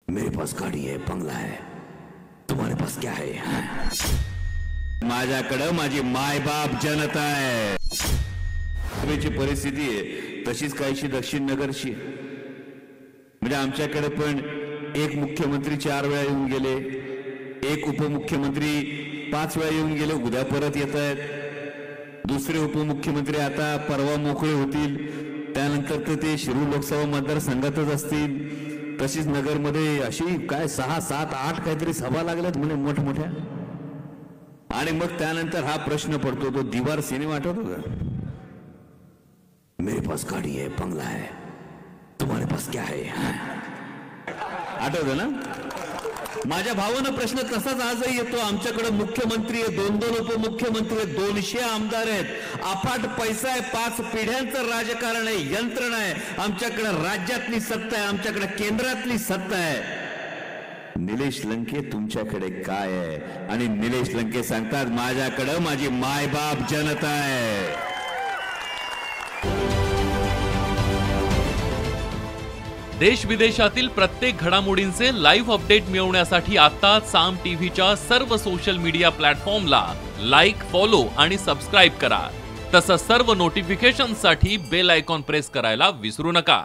मेरे पास गाड़ी है, बंगला है, तुम्हारे पास क्या है? माझ्याकडे माझी मायबाप जनता आहे. सभेची परिस्थिती आहे तशीच काहीशी दक्षिण नगरची. म्हणजे आमच्याकडे पण एक मुख्यमंत्री 4 वेळा येऊन गेले, एक उपमुख्यमंत्री 5 वेळा येऊन गेले, उद्या परत येत आहेत. दुसरे उपमुख्यमंत्री आता परवा मोकळे होतील, त्यानंतर तर ते शिरूर लोकसभा मतदारसंघातच असतील. तशीच नगरमध्ये अशी काय 6, 7, 8 काहीतरी सभा लागल्यात म्हणे मोठमोठ्या. आणि मग त्यानंतर हा प्रश्न पडतो, तो दीवार सिनेमा आठवतो का? मेरे पास गाड़ी है, बंगला है, तुम्हारे पास क्या है? आठवतं ना? माझ्या भावानं प्रश्न तसाच आजही येतो. आमच्याकडे मुख्यमंत्री आहे, 2-2 उपमुख्यमंत्री आहेत, 200 आमदार आहेत, अफाट पैसा आहे, 5 पिढ्यांचं राजकारण आहे, यंत्रणा आहे. आमच्याकडे राज्यातली सत्ता आहे, आमच्याकडे केंद्रातली सत्ता आहे. निलेश लंके तुमच्याकडे काय आहे? आणि निलेश लंके सांगतात, माझ्याकडे माझी मायबाप जनता आहे. देश विदेशातील प्रत्येक घडामोडींचे लाईव्ह अपडेट मिळवण्यासाठी आता साम टीव्हीच्या सर्व सोशल मीडिया प्लॅटफॉर्मला लाईक, फॉलो आणि सबस्क्राईब करा. तसंच सर्व नोटिफिकेशनसाठी बेल आयकॉन प्रेस करायला विसरू नका.